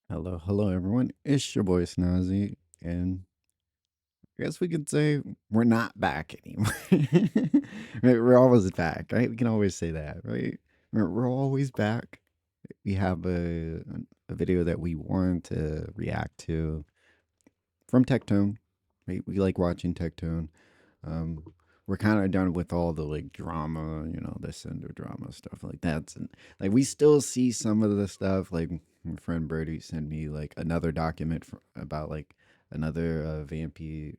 Hello, everyone. It's your boy Snazzy, and I guess we could say we're not back anymore. Right, we're always back, right? We can always say that, right? We're always back. We have a video that we want to react to from Tectone. Right? We like watching Tectone. Um, we're kind of done with all the like drama, the sender drama stuff like that. And like we still see some of the stuff. Like my friend Birdie sent me like another document about like another Vampy,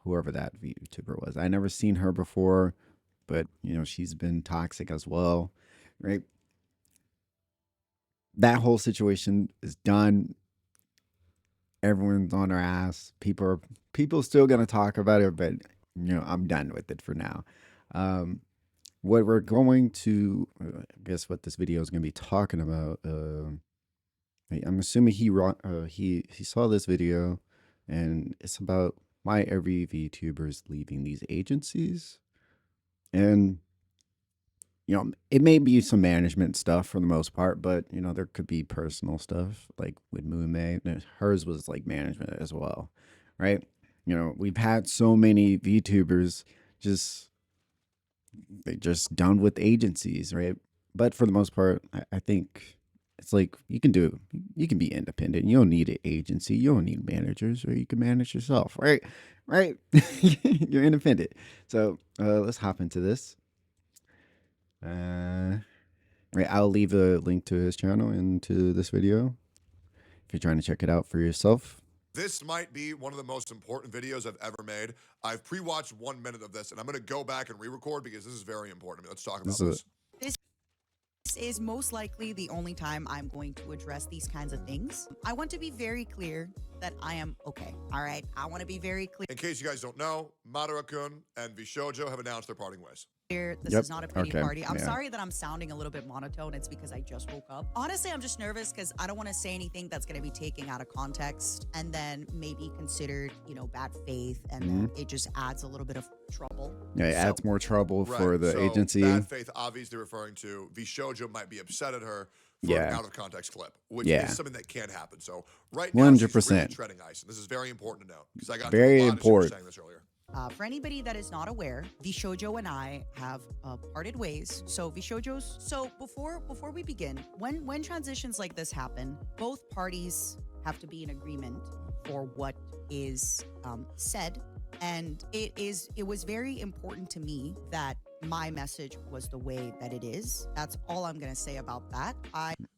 whoever that VTuber was. I never seen her before, but she's been toxic as well, right? That whole situation is done. Everyone's on our ass. People still gonna talk about it, but I'm done with it for now. Um, what we're going to, I guess, what this video is gonna be talking about. I'm assuming he saw this video, and it's about why every VTuber is leaving these agencies, and it may be some management stuff for the most part, but there could be personal stuff like with Mume. Hers was like management as well, right? We've had so many VTubers just they just done with agencies, right? But for the most part, I think it's like you can be independent. You don't need an agency. You don't need managers, or you can manage yourself, right? Right? You're independent. So let's hop into this. Right, I'll leave a link to his channel into this video if you're trying to check it out for yourself. This might be one of the most important videos I've ever made. I've pre-watched 1 minute of this, and I'm going to go back and re-record because this is very important to me. Let's talk about this. This is most likely the only time I'm going to address these kinds of things. I want to be very clear that I am okay. All right. I want to be very clear. In case you guys don't know, Madara-kun and VShojo have announced their parting ways. This is not a pity party. I'm sorry that I'm sounding a little bit monotone. It's because I just woke up. Honestly, I'm just nervous because I don't want to say anything that's going to be taken out of context and then maybe considered, bad faith. And then it just adds a little bit of trouble. Yeah, it adds more trouble for the agency. Bad faith, obviously referring to VShojo might be upset at her for an out of context clip, which is something that can happen. So right now, 100%. She's really treading ice. And this is very important to know because I got very a lot important. Of saying this earlier. For anybody that is not aware, VShojo and I have parted ways. So VShojo's. So before we begin, when transitions like this happen, both parties have to be in agreement for what is said, and it was very important to me that my message was the way that it is. That's all I'm gonna say about that.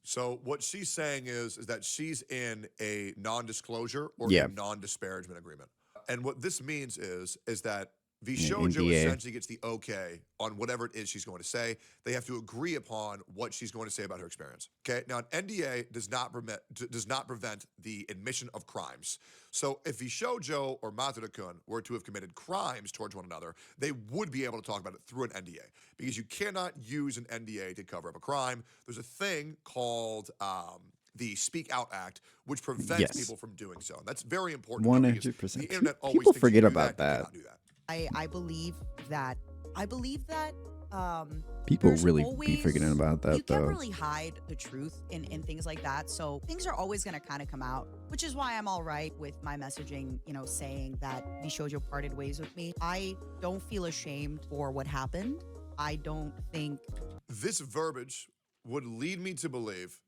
So what she's saying is that she's in a non-disclosure or a non-disparagement agreement. And what this means is that VShojo essentially gets the okay on whatever it is she's going to say. They have to agree upon what she's going to say about her experience. Okay. Now, an NDA does not prevent the admission of crimes. So if VShojo or Matsuda-kun were to have committed crimes towards one another, they would be able to talk about it through an NDA because you cannot use an NDA to cover up a crime. There's a thing called the Speak Out Act, which prevents people from doing so. And that's very important. 100%. The internet always people thinks forget you do about that. that. You cannot do that. I believe that people really be forgetting about that, you can't really hide the truth in things like that. So things are always going to kind of come out, which is why I'm all right with my messaging, saying that VShojo parted ways with me. I don't feel ashamed for what happened. I don't think this verbiage would lead me to believe,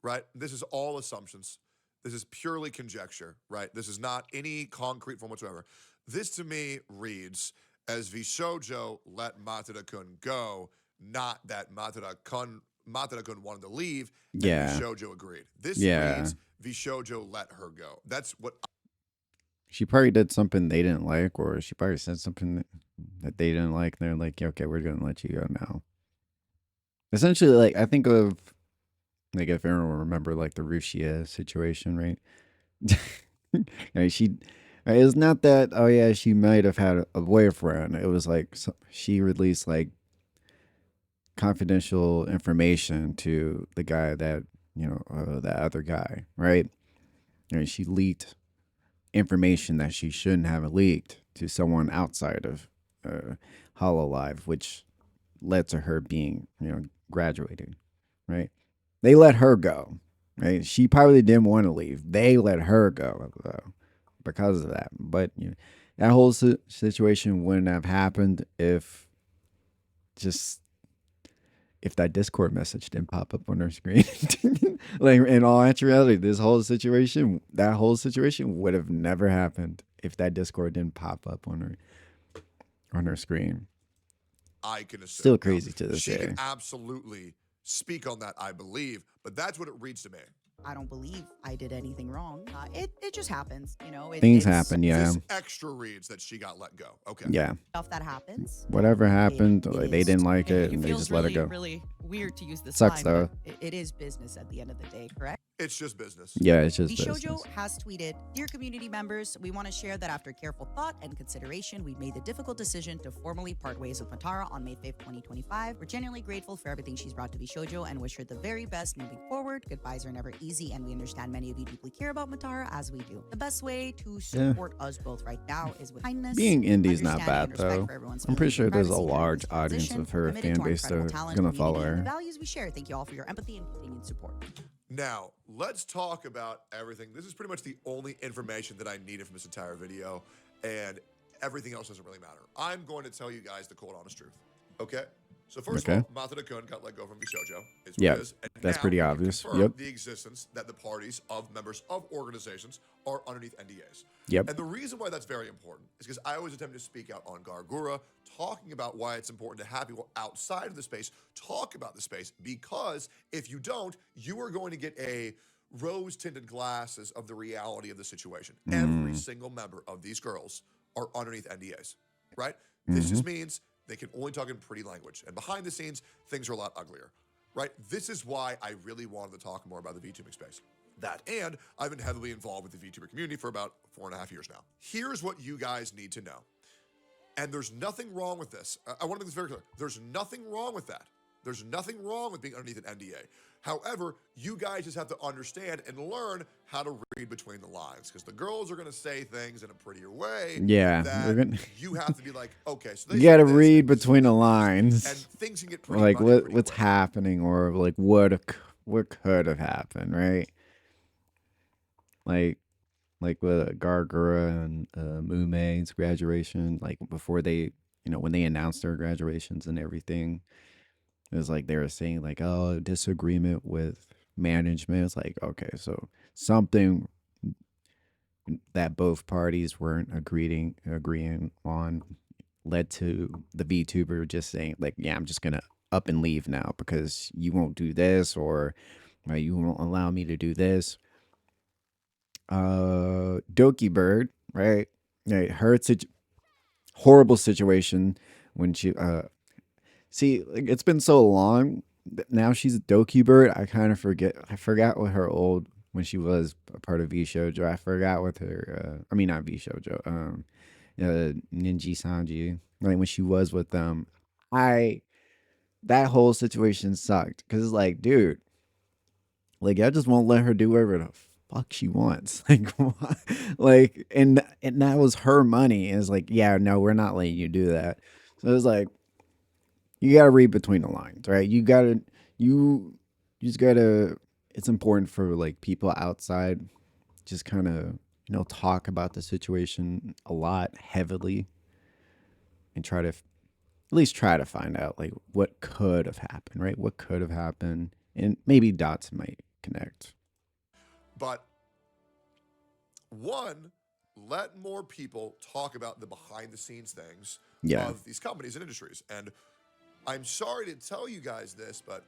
right? This is all assumptions. This is purely conjecture, right? This is not any concrete form whatsoever. This to me reads as VShojo let Matsuda-kun go, not that Matsuda-kun wanted to leave and VShojo agreed. This reads VShojo let her go. That's what she probably did something they didn't like, or she probably said something that they didn't like, and they're like, yeah, okay, we're gonna let you go now. Essentially, like, I think of, like, if everyone will remember, like, the Rushia situation, right? Right, it's not that, oh yeah, she might have had a boyfriend. It was like she released like confidential information to the guy that, the other guy, right? And she leaked information that she shouldn't have leaked to someone outside of Hololive, which led to her being, graduating, right? They let her go. right? She probably didn't want to leave. They let her go though because of that. But that whole situation wouldn't have happened if just if that Discord message didn't pop up on her screen. Like in all actuality, that whole situation would have never happened if that Discord didn't pop up on her screen. I can assume. Still crazy to this day. She can absolutely speak on that, I believe, but that's what it reads to me. I don't believe I did anything wrong. It just happens, you know. Things happen, yeah. This extra reads that she got let go. Okay. Yeah. Stuff that happens. Whatever happened, like they didn't like it, and they just let it go. Really weird to use this. Sucks though. It is business at the end of the day, correct? It's just business. Yeah, it's just business. VShojo has tweeted, "Dear community members, we want to share that after careful thought and consideration, we've made the difficult decision to formally part ways with Matara on May 5th, 2025. We're genuinely grateful for everything she's brought to VShojo and wish her the very best moving forward. Goodbyes are never easy, and we understand many of you deeply care about Matara as we do. The best way to support us both right now is with kindness. Being indie's not bad though. I'm pretty sure there's a large audience of her fan base that are gonna follow her. The values we share. Thank you all for your empathy and continued support." Now, let's talk about everything. This is pretty much the only information that I needed from this entire video, and everything else doesn't really matter. I'm going to tell you guys the cold, honest truth. Okay? So first of all, Matara Kun got let go from VShojo. Yeah, that's pretty obvious. Yep. The existence that the parties of members of organizations are underneath NDAs. Yep. And the reason why that's very important is because I always attempt to speak out on Gargura, talking about why it's important to have people outside of the space talk about the space, because if you don't, you are going to get a rose-tinted glasses of the reality of the situation. Every single member of these girls are underneath NDAs, right? This just means they can only talk in pretty language. And behind the scenes, things are a lot uglier, right? This is why I really wanted to talk more about the VTubing space. That, and I've been heavily involved with the VTuber community for about 4.5 years now. Here's what you guys need to know. And there's nothing wrong with this. I want to make this very clear. There's nothing wrong with that. There's nothing wrong with being underneath an NDA. However, you guys just have to understand and learn how to read between the lines, because the girls are going to say things in a prettier way. Yeah, you have to be like, okay, so you got to read between the lines, and things can get pretty like what's happening, or like what could have happened, right? Like with Gargura and Mume's graduation, like before they, when they announced their graduations and everything. It was like they were saying like, oh, disagreement with management. It's like, okay, so something that both parties weren't agreeing on led to the VTuber just saying like, yeah, I'm just gonna up and leave now because you won't do this, or you won't allow me to do this. Doki Bird, right? Her horrible situation when she see, like, it's been so long. Now she's a Doki Bird. I kind of forget. I forgot what her old, when she was a part of VShojo. I forgot what her. I mean, not VShojo. Ninji Sanji. Like when she was with them, that whole situation sucked because it's like, dude, like I just won't let her do whatever the fuck she wants. Like, and that was her money. It's like, yeah, no, we're not letting you do that. So it's like, you got to read between the lines, right? You just got to, it's important for like people outside, just kind of, talk about the situation a lot heavily and try to, at least try to find out like what could have happened, right? What could have happened, and maybe dots might connect. But one, let more people talk about the behind the scenes things of these companies and industries. And I'm sorry to tell you guys this, but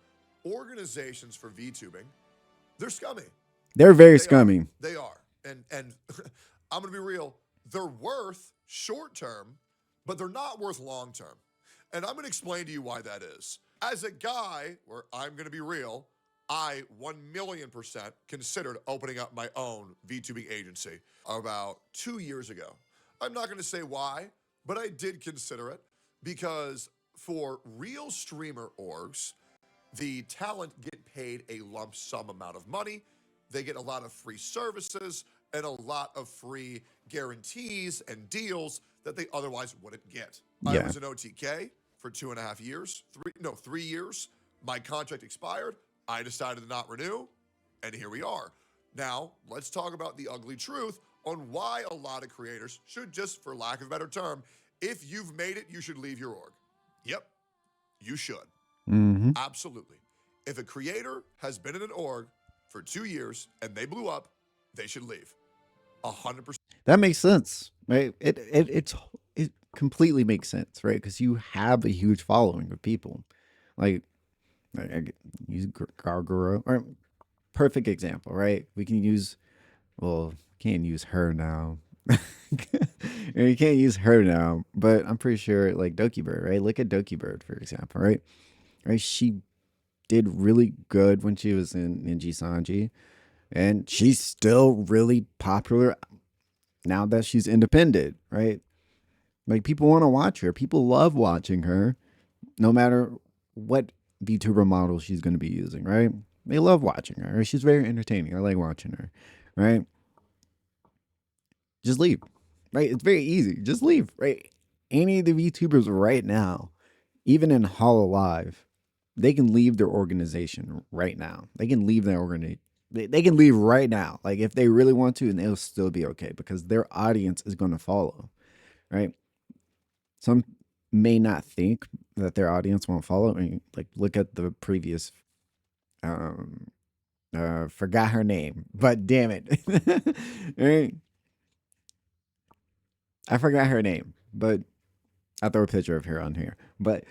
organizations for VTubing, they're scummy. They're very scummy. They are. And I'm going to be real. They're worth short term, but they're not worth long term. And I'm going to explain to you why that is. As a guy, where I'm going to be real, I 1,000,000% considered opening up my own VTubing agency about 2 years ago. I'm not going to say why, but I did consider it because for real streamer orgs, the talent get paid a lump sum amount of money. They get a lot of free services and a lot of free guarantees and deals that they otherwise wouldn't get. I was an OTK for 2.5 years, 3 years. My contract expired. I decided to not renew, And here we are. Now, let's talk about the ugly truth on why a lot of creators should just, for lack of a better term, if you've made it, you should leave your org. Yep, you should. Absolutely. If a creator has been in an org for 2 years and they blew up, they should leave. 100%. That makes sense, right? It completely makes sense, right? Because you have a huge following of people. Like I use Gargura, or perfect example, right? We can use, well, can't use her now. You can't use her now, but I'm pretty sure like Doki Bird, right? Look at Doki Bird, for example, right? Right? She did really good when she was in Ninja Sanji, and she's still really popular now that she's independent, right? Like people want to watch her. People love watching her, no matter what VTuber model she's going to be using, right? They love watching her. She's very entertaining. I like watching her, right? Just leave, right? It's very easy. Just leave, right? Any of the VTubers right now, even in Hololive, they can leave their organization right now. They can leave their organization. They can leave right now, like if they really want to, and they'll still be okay because their audience is going to follow, right? Some may not think that their audience won't follow. I mean, like look at the previous, forgot her name, but damn it, right? I forgot her name, but I'll throw a picture of her on here. But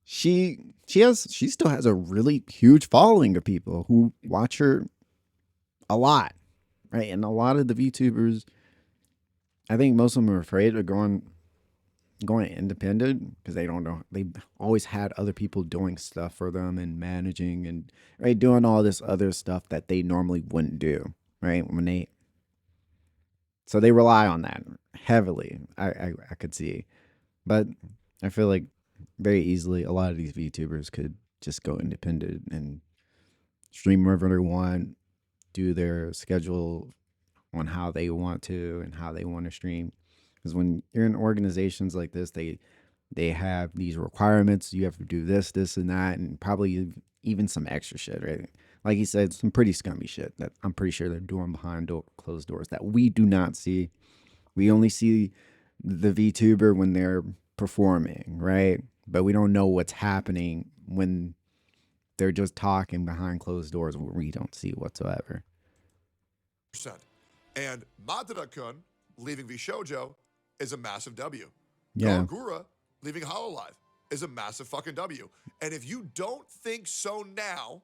she still has a really huge following of people who watch her a lot, right? And a lot of the VTubers, I think most of them are afraid of going independent because they don't know. They've always had other people doing stuff for them and managing and right doing all this other stuff that they normally wouldn't do, right? So they rely on that heavily. I could see, but I feel like very easily a lot of these VTubers could just go independent and stream wherever they want, do their schedule on how they want to and how they want to stream. Because when you're in organizations like this, they have these requirements. You have to do this, and that, and probably even some extra shit, right? Like he said, some pretty scummy shit that I'm pretty sure they're doing behind closed doors that we do not see. We only see the VTuber when they're performing, right? But we don't know what's happening when they're just talking behind closed doors where we don't see whatsoever. And Madara-kun leaving VShojo is a massive W. Yeah. Gargura leaving Hololive is a massive fucking W. And if you don't think so now,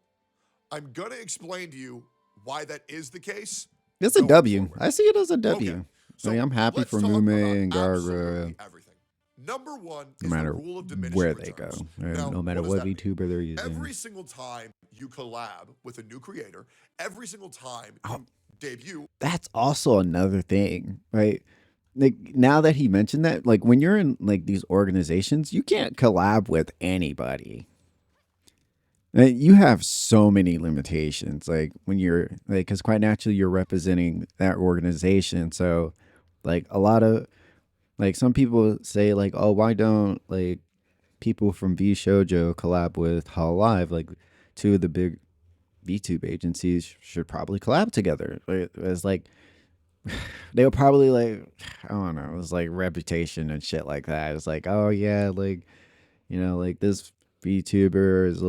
I'm going to explain to you why that is the case. It's a W. I see it as a W. Okay. So I mean, I'm happy for Mume and Gargura. Everything. Number one is no matter the rule of diminishing where returns. they go, now, no matter what VTuber they're using. Every single time you collab with a new creator, every single time you debut. That's also another thing, right? Like now that he mentioned that, like when you're in like these organizations, you can't collab with anybody. Like, you have so many limitations. Like when you're like, because quite naturally you're representing that organization. So, like a lot of like some people say like, oh, why don't like people from VShojo collab with Hololive? Like two of the big VTube agencies should probably collab together. It's like they were probably like, I don't know, it was like reputation and shit like that. It's like, oh yeah, like, you know, like this VTuber is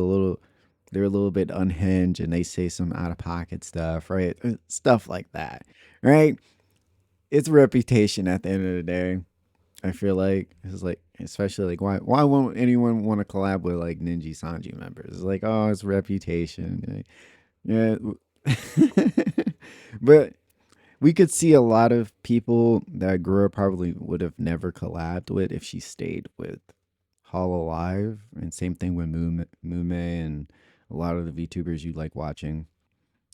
they're a little bit unhinged and they say some out of pocket stuff, right? Stuff like that, right? It's reputation at the end of the day. I feel like it's like, especially like why won't anyone want to collab with like Ninja Sanji members? It's like, oh, it's reputation. Yeah. But we could see a lot of people that Gura probably would have never collabed with if she stayed with Hololive. And same thing with Mume and a lot of the VTubers you like watching.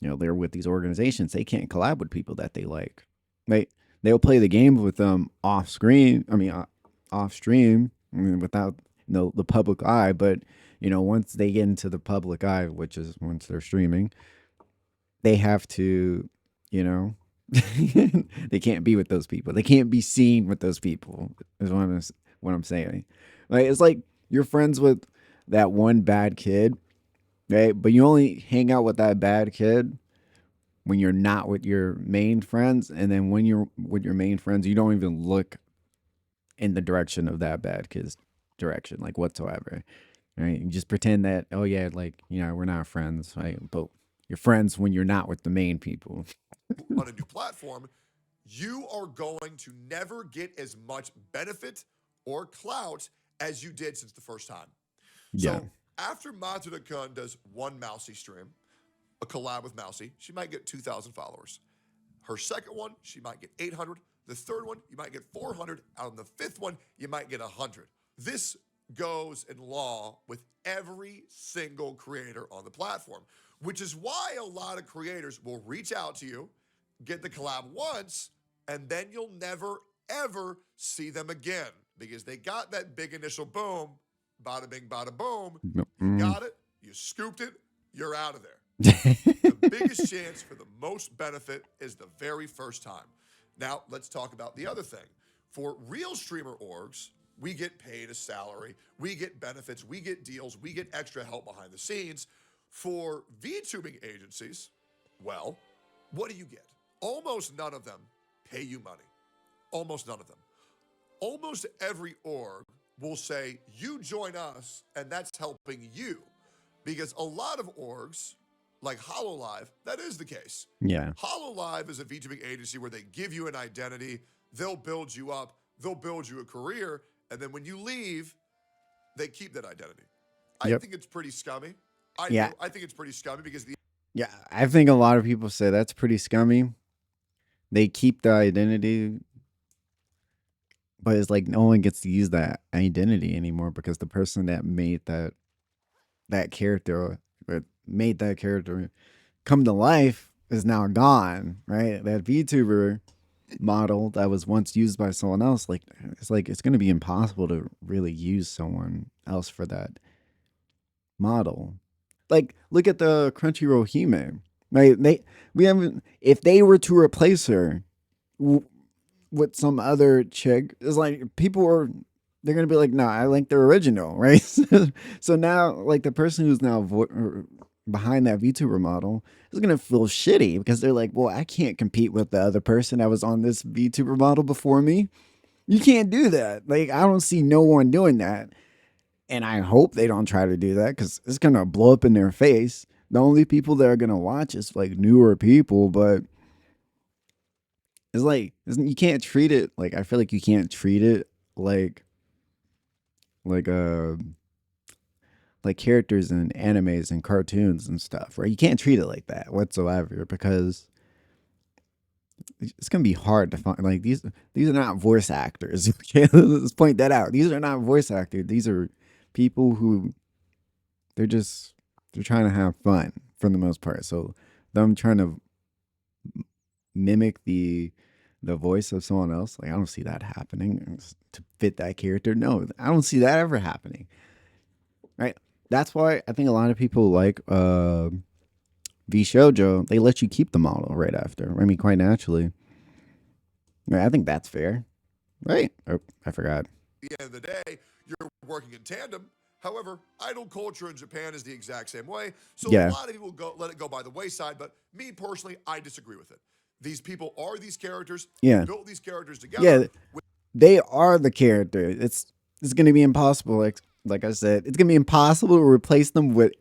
You know, they're with these organizations. They can't collab with people that they like. They'll play the game with them off screen. I mean, off stream, without the public eye. But you know, once they get into the public eye, which is once they're streaming, they have to, you know, they can't be with those people. They can't be seen with those people. Is what I'm saying. Like it's like you're friends with that one bad kid, right? But you only hang out with that bad kid when you're not with your main friends, and then when you're with your main friends, you don't even look in the direction of that bad kid's direction, like whatsoever. Right? You just pretend that, oh yeah, like, we're not friends, right? But you're friends when you're not with the main people. On a new platform, you are going to never get as much benefit or clout as you did since the first time. Yeah. So after Matsuda-kun does one Mousy stream, a collab with Mousy, she might get 2,000 followers. Her second one, she might get 800. The third one, you might get 400. On the fifth one, you might get 100. This goes in law with every single creator on the platform, which is why a lot of creators will reach out to you, get the collab once, and then you'll never, ever see them again because they got that big initial boom, bada bing, bada boom. You got it, you scooped it, you're out of there. The biggest chance for the most benefit is the very first time. Now, let's talk about the other thing. For real streamer orgs, we get paid a salary, we get benefits, we get deals, we get extra help behind the scenes. For VTubing agencies, well, what do you get? Almost none of them pay you money. Almost none of them. Almost every org will say, you join us, and that's helping you. Because a lot of orgs, like HoloLive, that is the case. Yeah. HoloLive is a VTubing agency where they give you an identity, they'll build you up, they'll build you a career, and then when you leave, they keep that identity. I think it's pretty scummy. I think it's pretty scummy because Yeah, I think a lot of people say that's pretty scummy. They keep the identity, but it's like no one gets to use that identity anymore because the person that made that character, or made that character come to life, is now gone, right? That VTuber model that was once used by someone else, it's going to be impossible to really use someone else for that model. Like, look at the Crunchyroll Hime. Right? If they were to replace her with some other chick, it's like they're gonna be like, no, I like the original, right? So now, like, the person who's now behind that VTuber model is gonna feel shitty because they're like, well, I can't compete with the other person that was on this VTuber model before me. You can't do that. Like, I don't see no one doing that. And I hope they don't try to do that because it's going to blow up in their face. The only people that are going to watch is like newer people, but it's like, you can't treat it like, I feel like you can't treat it like characters in animes and cartoons and stuff, right? You can't treat it like that whatsoever because it's gonna be hard to find. Like, these are not voice actors. Okay, let's point that out. These are not voice actors. These are people who they're trying to have fun for the most part. So them trying to mimic the voice of someone else, like, I don't see that happening to fit that character. No, I don't see that ever happening. Right? That's why I think a lot of people like VShojo, they let you keep the model right after. I mean, quite naturally. I think that's fair. Right? Oh, I forgot. At the end of the day, you're working in tandem. However, idol culture in Japan is the exact same way. So a lot of people let it go by the wayside. But me personally, I disagree with it. These people are these characters. Yeah. Built these characters together. Yeah. They are the character. It's going to be impossible. Like I said, it's going to be impossible to replace them with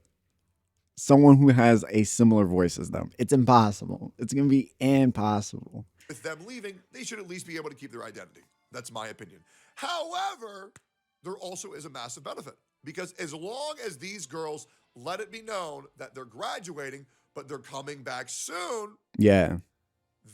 someone who has a similar voice as them. It's impossible. It's going to be impossible. With them leaving, they should at least be able to keep their identity. That's my opinion. However, there also is a massive benefit because as long as these girls let it be known that they're graduating, but they're coming back soon. Yeah.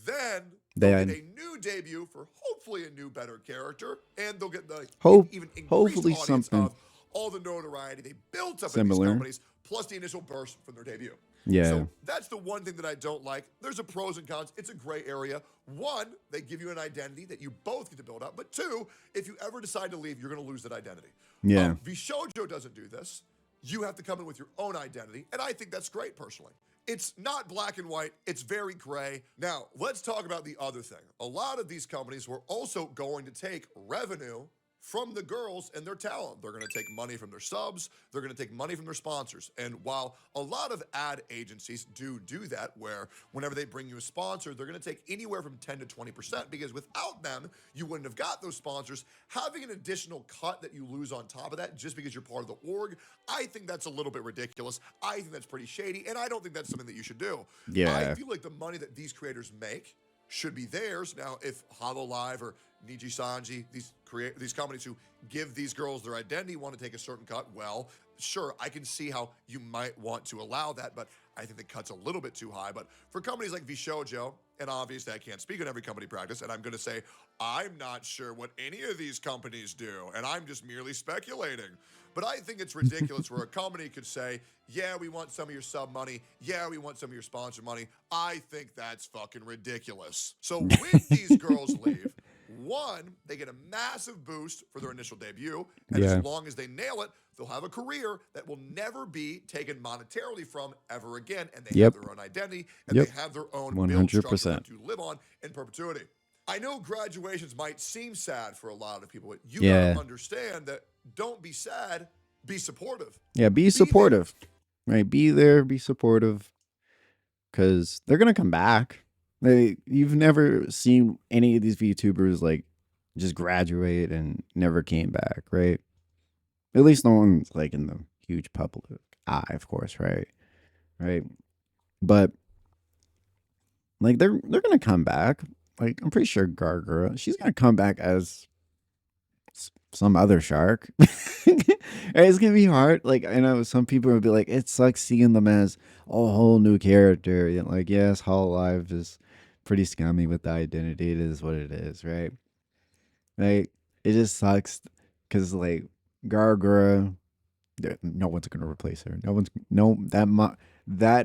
Then they'll get a new debut for hopefully a new, better character, and they'll get the even increased audience something of all the notoriety they built up in these companies, plus the initial burst from their debut. Yeah. So that's the one thing that I don't like. There's a pros and cons. It's a gray area. One, they give you an identity that you both get to build up. But two, if you ever decide to leave, you're going to lose that identity. Yeah. VShojo doesn't do this. You have to come in with your own identity, and I think that's great personally. It's not black and white. It's very gray. Now, let's talk about the other thing. A lot of these companies were also going to take revenue from the girls and their talent. They're going to take money from their subs. They're going to take money from their sponsors. And while a lot of ad agencies do that, where whenever they bring you a sponsor, they're going to take anywhere from 10 to 20%, because without them, you wouldn't have got those sponsors. Having an additional cut that you lose on top of that just because you're part of the org, I think that's a little bit ridiculous. I think that's pretty shady, and I don't think that's something that you should do. Yeah. I feel like the money that these creators make should be theirs. Now, if HoloLive or Niji Sanji, these companies who give these girls their identity want to take a certain cut, well, sure, I can see how you might want to allow that, but I think the cut's a little bit too high. But for companies like VShojo, and obviously I can't speak on every company practice, and I'm going to say I'm not sure what any of these companies do, and I'm just merely speculating. But I think it's ridiculous where a company could say, yeah, we want some of your sub money. Yeah, we want some of your sponsor money. I think that's fucking ridiculous. So when these girls leave, one, they get a massive boost for their initial debut. And as long as they nail it, they'll have a career that will never be taken monetarily from ever again. And they have their own identity, and they have their own 100% build structure to live on in perpetuity. I know graduations might seem sad for a lot of people, but you gotta understand that don't be sad, be supportive. Yeah, be supportive. Right? Be there, be supportive. Because they're gonna come back. You've never seen any of these VTubers like just graduate and never came back, right? At least no one's like in the huge public eye, of course, right? Right. But like they're gonna come back. Like I'm pretty sure Gargura, she's gonna come back as some other shark. It's gonna be hard. Like I know some people would be like, it sucks seeing them as a whole new character. And like, yes, HoloLive is pretty scummy with the identity. It is what it is, right? Like it just sucks because like Gargura, no one's gonna replace her. That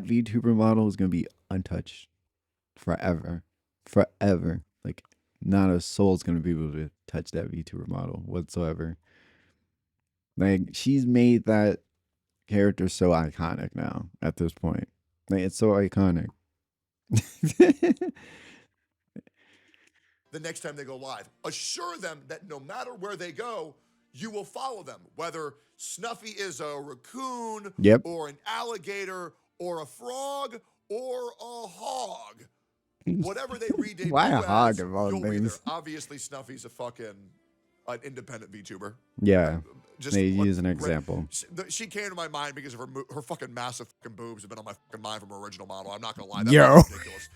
VTuber model is gonna be untouched forever. Like not a soul's gonna be able to touch that VTuber model whatsoever. Like she's made that character so iconic now at this point. Like it's so iconic. The next time they go live, assure them that no matter where they go, you will follow them. Whether Snuffy is a raccoon, or an alligator, or a frog, or a hog. Whatever they redebut Why a hog as, of all you'll be there. things? Obviously, Snuffy's an independent VTuber. Yeah. Just they use an example. She came to my mind because of her fucking massive fucking boobs have been on my fucking mind from her original model. I'm not gonna lie, that's ridiculous.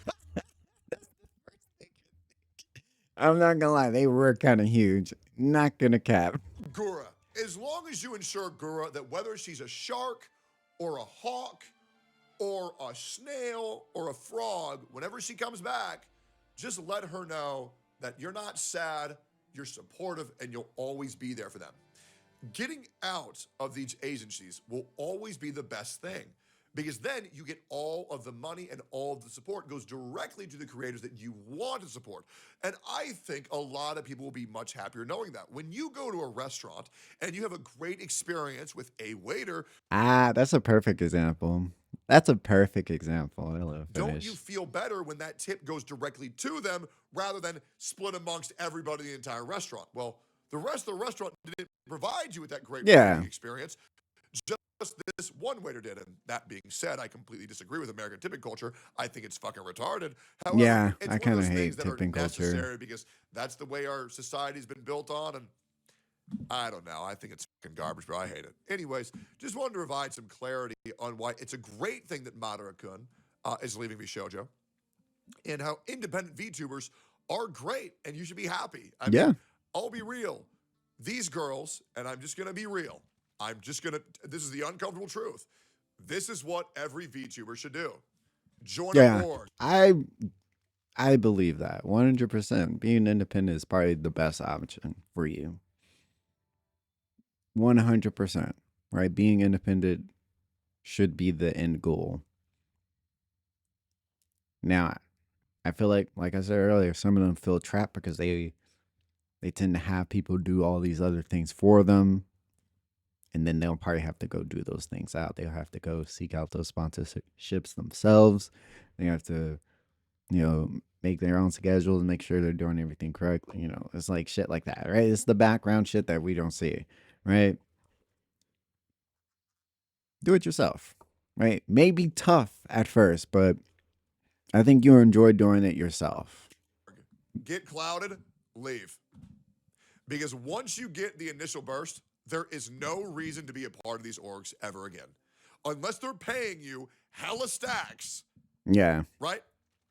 I'm not gonna lie, they were kind of huge. Not gonna cap. Gura, as long as you ensure Gura that whether she's a shark or a hawk or a snail or a frog, whenever she comes back, just let her know that you're not sad, you're supportive, and you'll always be there for them. Getting out of these agencies will always be the best thing, because then you get all of the money and all of the support goes directly to the creators that you want to support. And I think a lot of people will be much happier knowing that. When you go to a restaurant and you have a great experience with a waiter. That's a perfect example. That's a perfect example. I love finish. Don't you feel better when that tip goes directly to them rather than split amongst everybody in the entire restaurant? Well, the rest of the restaurant didn't provide you with that great experience. Just this one waiter did. And that being said, I completely disagree with American tipping culture. I think it's fucking retarded. However, it's I kind of hate that tipping culture because that's the way our society's been built on. And I don't know. I think it's fucking garbage, but I hate it. Anyways, just wanted to provide some clarity on why it's a great thing that Madara-kun is leaving VShojo, and how independent VTubers are great, and you should be happy. I mean, I'll be real. These girls, and I'm just going to be real. This is the uncomfortable truth. This is what every VTuber should do. Join a board. I believe that 100%. Being independent is probably the best option for you. 100%. Right? Being independent should be the end goal. Now, I feel like I said earlier, some of them feel trapped because they tend to have people do all these other things for them. And then they'll probably have to go do those things out. They'll have to go seek out those sponsorships themselves. They have to make their own schedules and make sure they're doing everything correctly. It's like shit like that, right? It's the background shit that we don't see, right? Do it yourself, right? May be tough at first, but I think you'll enjoy doing it yourself. Get clouded, leave. Because once you get the initial burst, there is no reason to be a part of these orgs ever again. Unless they're paying you hella stacks. Yeah. Right?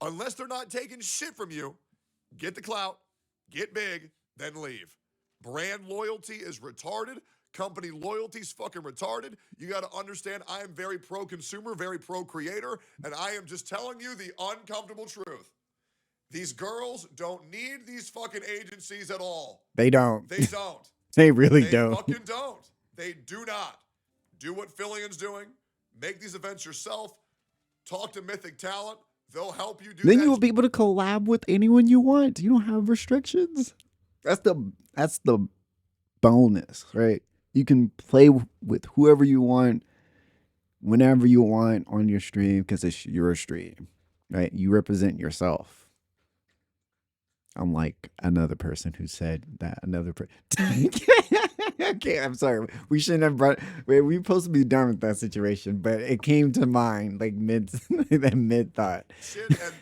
Unless they're not taking shit from you, get the clout, get big, then leave. Brand loyalty is retarded. Company loyalty is fucking retarded. You got to understand, I am very pro-consumer, very pro-creator, and I am just telling you the uncomfortable truth. These girls don't need these fucking agencies at all. They don't. They don't. They really don't. They fucking don't. They do not. Do what Fillian's doing. Make these events yourself. Talk to Mythic Talent. They'll help you do that. Then you will be able to collab with anyone you want. You don't have restrictions. That's the bonus, right? You can play with whoever you want, whenever you want on your stream, because it's your stream, right? You represent yourself. Unlike another person who said that another person. Okay, I'm sorry. We shouldn't have brought. We're supposed to be done with that situation, but it came to mind like mid thought. Shit, and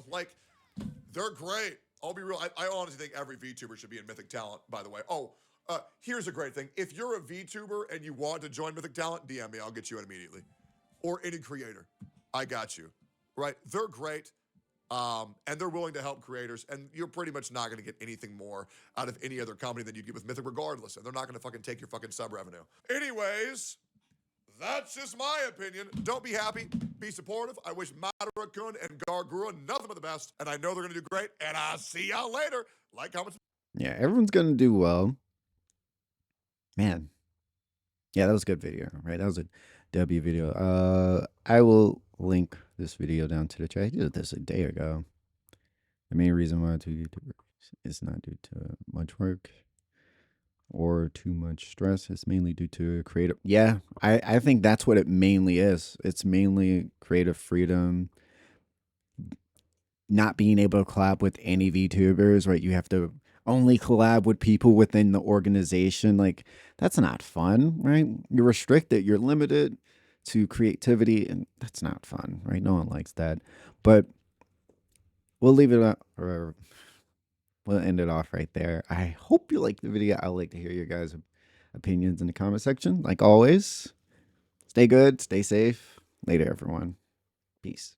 like they're great. I'll be real. I honestly think every VTuber should be in Mythic Talent. By the way. Oh, here's a great thing. If you're a VTuber and you want to join Mythic Talent, DM me. I'll get you in immediately. Or any creator, I got you. Right? They're great. And they're willing to help creators, and you're pretty much not going to get anything more out of any other company than you get with Mythic regardless, and they're not going to fucking take your fucking sub revenue. Anyways, that's just my opinion. Don't be happy. Be supportive. I wish Madara-kun and Gargura nothing but the best, and I know they're going to do great, and I'll see y'all later. Like, comments. Yeah, everyone's going to do well. Man. Yeah, that was a good video, right? That was a W video. I will link this video down to the chat. I did this a day ago. The main reason why two YouTubers is not due to much work or too much stress. It's mainly due to creative. Yeah, I think that's what it mainly is. It's mainly creative freedom. Not being able to collab with any VTubers, right? You have to only collab with people within the organization. Like, that's not fun, right? You're restricted. You're limited to creativity, and that's not fun, right? No one likes that. But we'll leave it up, or we'll end it off right there. I hope you liked the video. I'd like to hear your guys' opinions in the comment section. Like always, stay good, stay safe. Later, everyone. Peace.